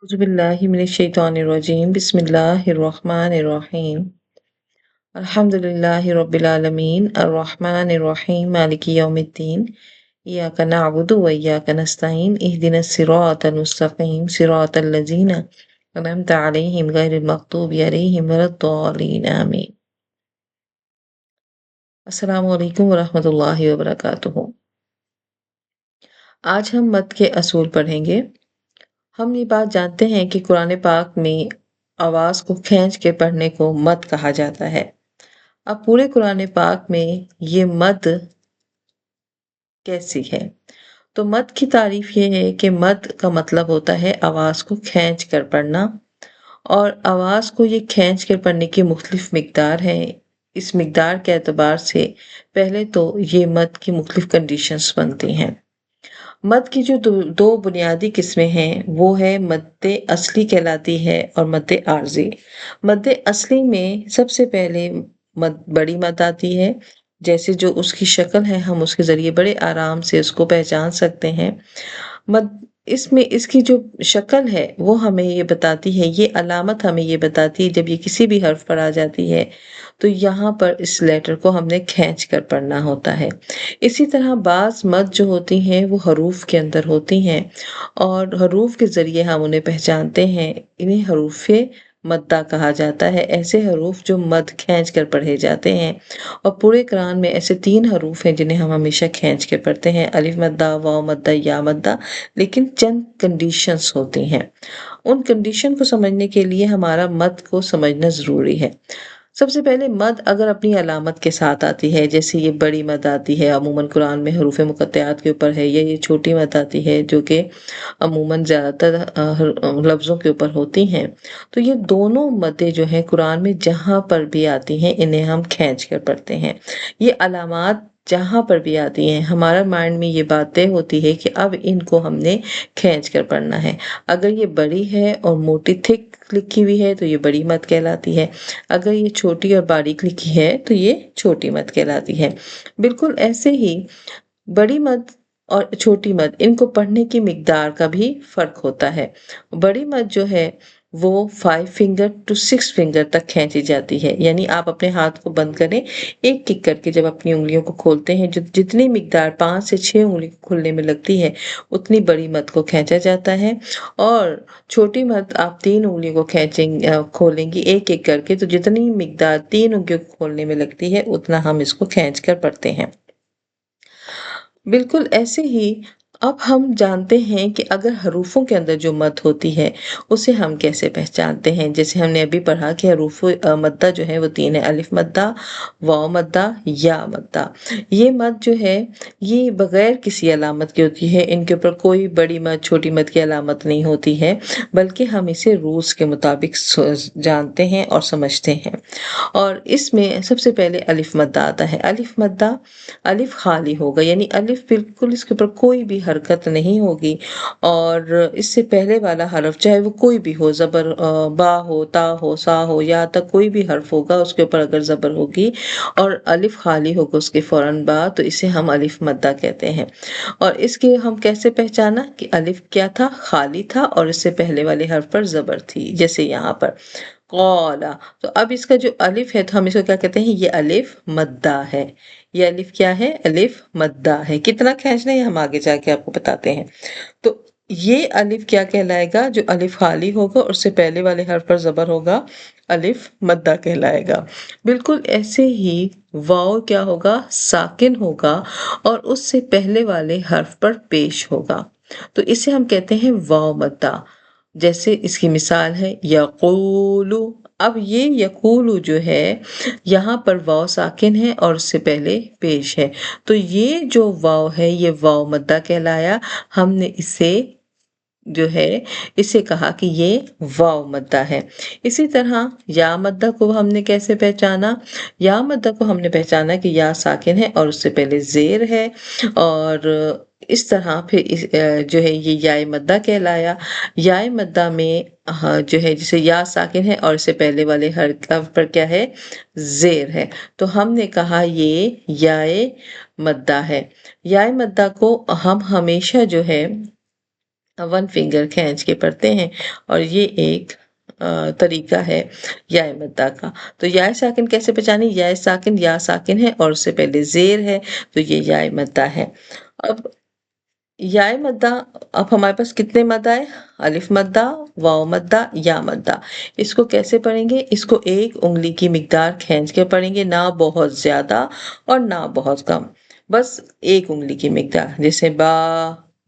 औज़ुबिल्लाहिमिनश्शैतानिर्रजीम बिस्मिल्लाहिर्रहमानिर्रहीम अल्हम्दुलिल्लाहि रब्बिल आलमीन अर्रहमानिर्रहीम मालिकि यौमिद्दीन इय्याका नअबुदु व इय्याका नस्तईन इहदिनस सिरातल मुस्तक़ीम सिरातल लज़ीना अनअमता अलैहिम गैरिल मग़दूबि अलैहिम वलद्दालिन आमीन। अस्सलामु अलैकुम व रहमतुल्लाहि व बरकातुहू। आज हम मद के असूल पढ़ेंगे। हम ये बात जानते हैं कि कुरान पाक में आवाज़ को खींच के पढ़ने को मद कहा जाता है। अब पूरे कुरान पाक में ये मद कैसी है? तो मद की तारीफ ये है कि मद का मतलब होता है आवाज़ को खींच कर पढ़ना, और आवाज़ को ये खींच कर पढ़ने की मुख्तलिफ मिक़दार हैं। इस मिक़दार के एतबार से पहले तो ये मद की मुख्तलिफ कंडीशंस बनती हैं। मद की जो दो बुनियादी किस्में हैं वो है मद्दे असली कहलाती है और मद्दे आर्जी। मद्दे असली में सबसे पहले बड़ी मद आती है, जैसे जो उसकी शक्ल है हम उसके ज़रिए बड़े आराम से उसको पहचान सकते हैं। मद इसमें इसकी जो शक्ल है वो हमें ये बताती है, ये अलामत हमें ये बताती है जब ये किसी भी हर्फ पर आ जाती है तो यहाँ पर इस लेटर को हमने खींच कर पढ़ना होता है। इसी तरह बाज़ मद जो होती हैं वो हरूफ के अंदर होती हैं और हरूफ के ज़रिए हम उन्हें पहचानते हैं। इन्हें हरूफ़े मद्दा कहा जाता है। ऐसे हरूफ जो मद खींच कर पढ़े जाते हैं, और पूरे कुरान में ऐसे 3 हरूफ हैं जिन्हें हम हमेशा खींच के पढ़ते हैं, अलिफ मद्दा, वाव मद्दा, या मद्दा। लेकिन चंद कंडीशंस होती हैं। उन कंडीशन को समझने के लिए हमारा मद को समझना ज़रूरी है। सबसे पहले मद अगर अपनी अलामत के साथ आती है, जैसे ये बड़ी मद आती है अमूमन कुरान में हरूफ मुक़त्तआत के ऊपर है, या ये छोटी मद आती है जो कि अमूमन ज़्यादातर लफ्ज़ों के ऊपर होती हैं। तो ये दोनों मदें जो हैं कुरान में जहाँ पर भी आती हैं इन्हें हम खींच कर पढ़ते हैं। ये अलामात जहाँ पर भी आती हैं हमारा माइंड में ये बात तय होती है कि अब इनको हमने खींच कर पढ़ना है। अगर ये बड़ी है और मोटी थिक लिखी हुई है तो ये बड़ी मद कहलाती है। अगर ये छोटी और बारीक लिखी है तो ये छोटी मद कहलाती है। बिल्कुल ऐसे ही बड़ी मद और छोटी मद इनको पढ़ने की मिक़दार का भी फ़र्क होता है। बड़ी मद जो है वो 5 फिंगर टू 6 फिंगर तक खींची जाती है, यानी आप अपने हाथ को बंद करें, एक-एक करके जब अपनी उँगलियों को खोलते हैं जितनी मिक़दार 5 से 6 उँगली खुलने में लगती है उतनी बड़ी मद को खींचा जाता है, और छोटी मद आप 3 उँगलियों को खोलेंगी एक-एक करके, तो जितनी मिक़दार 3 उँगलियों को खोलने में लगती है उतना हम इसको खींच कर पढ़ते हैं। बिल्कुल ऐसे ही अब हम जानते हैं कि अगर हरूफों के अंदर जो मद होती है उसे हम कैसे पहचानते हैं। जैसे हमने अभी पढ़ा कि मद्दा जो है वो 3 है, अलिफ मद्दा, वाव मद्दा, या मद्दा। ये मद जो है ये बगैर किसी अलामत की होती है, इनके ऊपर कोई बड़ी मद छोटी मद की अलामत नहीं होती है, बल्कि हम इसे रूल्स के मुताबिक जानते हैं और समझते हैं। और इसमें सबसे पहले अलिफ मद्दा आता है। अलिफ मद्दा, अलिफ खाली होगा, यानी अलिफ बिल्कुल इसके ऊपर कोई भी हरकत नहीं होगी, और इससे पहले वाला हरफ चाहे वो कोई भी हो, ज़बर बा हो, ता हो, सा हो, या तक कोई भी हर्फ होगा उसके ऊपर अगर ज़बर होगी और अलिफ खाली होगा उसके फ़ौरन बाद तो इसे हम अलिफ मद्दा कहते हैं। और इसके हम कैसे पहचाना कि अलिफ क्या था, खाली था और इससे पहले वाले हर्फ पर ज़बर थी, जैसे यहाँ पर क़ौला। तो अब इसका जो अलिफ है तो हम इसको क्या कहते हैं, ये अलिफ मद्दा है। ये अलिफ क्या है, अलिफ मद्दा है। कितना खींचना है ये हम आगे जाके आपको बताते हैं। तो ये अलिफ क्या कहलाएगा, जो अलिफ खाली होगा और उससे पहले वाले हर्फ पर ज़बर होगा, अलिफ मद्दा कहलाएगा। बिल्कुल ऐसे ही वाव क्या होगा, साकिन होगा और उससे पहले वाले हर्फ पर पेश होगा, तो इसे हम कहते हैं वाव मद्दा। जैसे इसकी मिसाल है यक़ूलु। अब ये यक़ूलु जो है यहाँ पर वाव साकिन है और उससे पहले पेश है, तो ये जो वाव है ये वाव मद्दा कहलाया। हमने इसे जो है इसे कहा कि ये वाव मद्दा है। इसी तरह या मद्दा को हमने कैसे पहचाना, या मद्दा को हमने पहचाना कि या साकिन है और उससे पहले ज़ेर है, और इस तरह फिर जो है ये याए मद्दा कहलाया। याए मद्दा में जो है जैसे या साकिन है और इससे पहले वाले हरफ पर क्या है, ज़ेर है, तो हमने कहा ये याए मद्दा है। याए मद्दा को हम हमेशा जो है ون فنگر کھینچ کے پڑھتے ہیں، اور یہ ایک طریقہ ہے یائے مدہ کا۔ تو یائے ساکن کیسے پہچانی؟ یائے ساکن یا ساکن ہے اور اس سے پہلے زیر ہے، تو یہ یائے مدہ ہے۔ اب یائے مدہ، اب ہمارے پاس کتنے مد آئے؟ الف مدہ، واو مدہ، یا مدہ۔ اس کو کیسے پڑھیں گے؟ اس کو ایک انگلی کی مقدار کھینچ کے پڑھیں گے، نہ بہت زیادہ اور نہ بہت کم، بس ایک انگلی کی مقدار، جیسے با،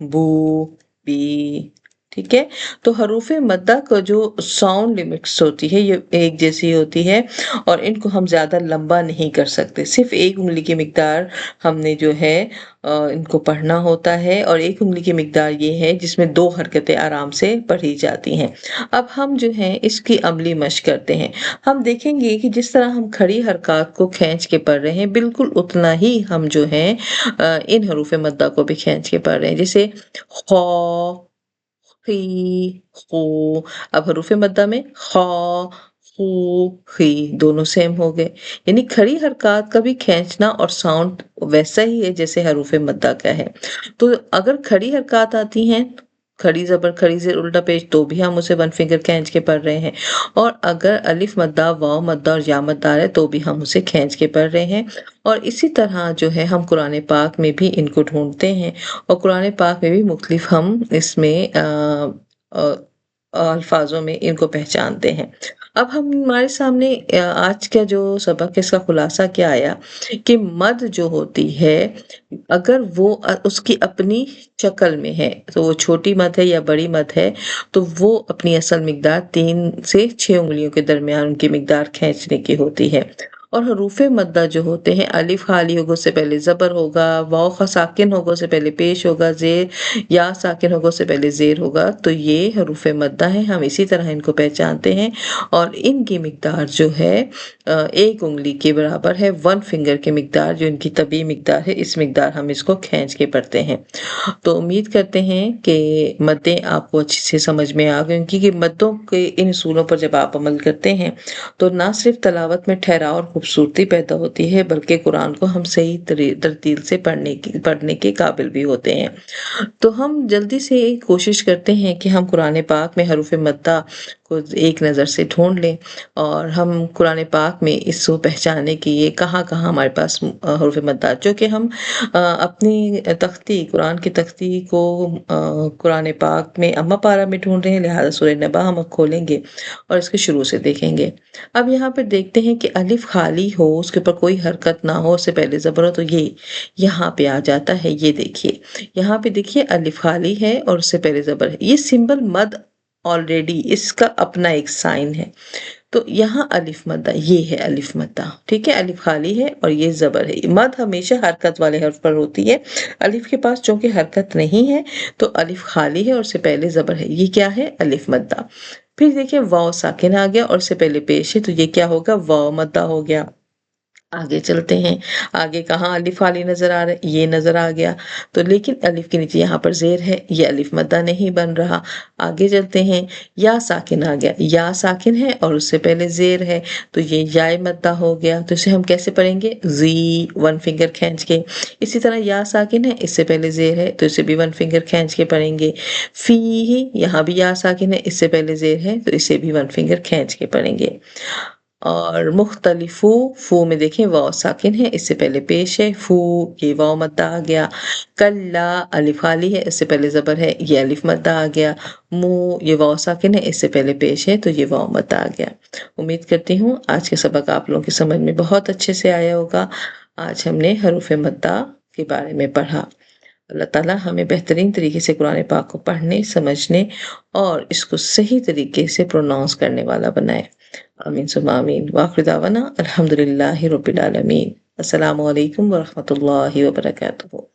بو، بی، ٹھیک ہے؟ تو حروف مدہ کا جو ساؤنڈ لمٹس ہوتی ہے یہ ایک جیسی ہوتی ہے، اور ان کو ہم زیادہ لمبا نہیں کر سکتے، صرف ایک انگلی کی مقدار ہم نے جو ہے ان کو پڑھنا ہوتا ہے، اور ایک انگلی کی مقدار یہ ہے جس میں 2 حرکتیں آرام سے پڑھی جاتی ہیں۔ اب ہم جو ہیں اس کی عملی مشق کرتے ہیں۔ ہم دیکھیں گے کہ جس طرح ہم کھڑی حرکات کو کھینچ کے پڑھ رہے ہیں، بالکل اتنا ہی ہم جو ہیں ان حروف مدہ کو بھی کھینچ کے پڑھ رہے ہیں، جیسے خو، خی، خو۔ اب حروف مدہ میں خا، خو، خی دونوں سیم ہو گئے، یعنی کھڑی حرکات کا بھی کھینچنا اور ساؤنڈ ویسا ہی ہے جیسے حروف مدہ کا ہے۔ تو اگر کھڑی حرکات آتی ہیں، کھڑی زبر کھڑی زیر الٹا پیش، تو بھی ہم اسے ون فنگر کھینچ کے پڑھ رہے ہیں، اور اگر الف مدہ، واو مدہ اور یا مدہ ہے تو بھی ہم اسے کھینچ کے پڑھ رہے ہیں۔ اور اسی طرح جو ہے ہم قرآن پاک میں بھی ان کو ڈھونڈتے ہیں، اور قرآن پاک میں بھی مختلف ہم اس میں الفاظوں میں ان کو پہچانتے ہیں۔ اب ہمارے سامنے آج کا جو سبق ہے اس کا خلاصہ کیا آیا کہ مد جو ہوتی ہے، اگر وہ اس کی اپنی شکل میں ہے تو وہ چھوٹی مد ہے یا بڑی مد ہے، تو وہ اپنی اصل مقدار 3 سے 6 انگلیوں کے درمیان ان کی مقدار کھینچنے کی ہوتی ہے۔ اور حروف مدہ جو ہوتے ہیں، الف خالی ہوگا اس سے پہلے زبر ہوگا، واو ساکن ہوگا اس سے پہلے پیش ہوگا، زیر یا ساکن ہوگا اس سے پہلے زیر ہوگا، تو یہ حروف مدہ ہیں، ہم اسی طرح ان کو پہچانتے ہیں، اور ان کی مقدار جو ہے ایک انگلی کے برابر ہے، ون فنگر کی مقدار جو ان کی طبیعی مقدار ہے، اس مقدار ہم اس کو کھینچ کے پڑھتے ہیں۔ تو امید کرتے ہیں کہ مدیں آپ کو اچھی سے سمجھ میں آ گئی، کیونکہ مدوں کے ان اصولوں پر جب آپ عمل کرتے ہیں تو نہ صرف تلاوت میں ٹھہراؤ اور خوبصورتی پیدا ہوتی ہے، بلکہ قرآن کو ہم صحیح ترتیل سے پڑھنے کے قابل بھی ہوتے ہیں۔ تو ہم جلدی سے کوشش کرتے ہیں کہ ہم قرآن پاک میں حروف مدہ کو ایک نظر سے ڈھونڈ لیں، اور ہم قرآن پاک میں اس کو پہچانے کی یہ کہاں کہاں ہمارے پاس حروف مدہ، جو کہ ہم اپنی تختی، قرآن کی تختی کو قرآن پاک میں اما پارہ میں ڈھونڈ رہے ہیں، لہٰذا سورہ نبا ہم اب کھولیں گے اور اس کے شروع سے دیکھیں گے۔ اب یہاں پہ دیکھتے ہیں کہ الف خالی ہو، اس کے اوپر کوئی حرکت نہ ہو، اس سے پہلے زبر ہو، تو یہ یہاں پہ آ جاتا ہے۔ یہ دیکھیے یہاں پہ دیکھیے الف خالی ہے اور اس سے پہلے زبر ہے، یہ سمبل مد آلریڈی اس کا اپنا ایک سائن ہے، تو یہاں الف مدہ، یہ ہے الف مدہ، ٹھیک ہے؟ الف خالی ہے اور یہ زبر ہے۔ مد ہمیشہ حرکت والے حرف پر ہوتی ہے، الف کے پاس چونکہ حرکت نہیں ہے تو الف خالی ہے اور اس سے پہلے زبر ہے، یہ کیا ہے؟ الف مدہ۔ پھر دیکھیں واو ساکن آ گیا اور اس سے پہلے پیش ہے، تو یہ کیا ہوگا؟ واو مدہ ہو گیا۔ آگے چلتے ہیں، آگے کہاں الف خالی نظر آ رہا ہے؟ یہ نظر آ گیا، تو لیکن الف کے نیچے یہاں پر زیر ہے، یہ الف مدہ نہیں بن رہا۔ آگے چلتے ہیں، یا ساکن آ گیا، یا ساکن ہے اور اس سے پہلے زیر ہے، تو یہ یائے مدہ ہو گیا۔ تو اسے ہم کیسے پڑھیں گے؟ زی، ون فنگر کھینچ کے۔ اسی طرح یا ساکن ہے، اس سے پہلے زیر ہے، تو اسے بھی ون فنگر کھینچ کے پڑھیں گے۔ فی، یہاں بھی یا ساکن ہے، اس سے پہلے زیر ہے، تو اسے بھی ون فنگر کھینچ کے پڑھیں گے۔ اور مختلفو، فو میں دیکھیں واو ساکن ہے، اس سے پہلے پیش ہے، فو، یہ واو مدہ آ گیا۔ کلا، الف خالی ہے، اس سے پہلے زبر ہے، یہ الف مدہ آ گیا۔ مو، یہ واو ساکن ہے، اس سے پہلے پیش ہے، تو یہ واو مدہ آ گیا۔ امید کرتی ہوں آج کا سبق آپ لوگوں کی سمجھ میں بہت اچھے سے آیا ہوگا۔ آج ہم نے حروف مدہ کے بارے میں پڑھا۔ اللہ تعالیٰ ہمیں بہترین طریقے سے قرآن پاک کو پڑھنے، سمجھنے اور اس کو صحیح طریقے سے پروناؤنس کرنے والا بنائے۔ آمین ثم آمین۔ وآخر دعوانا الحمدللہ رب العالمین۔ السلام علیکم ورحمۃ اللہ وبرکاتہ۔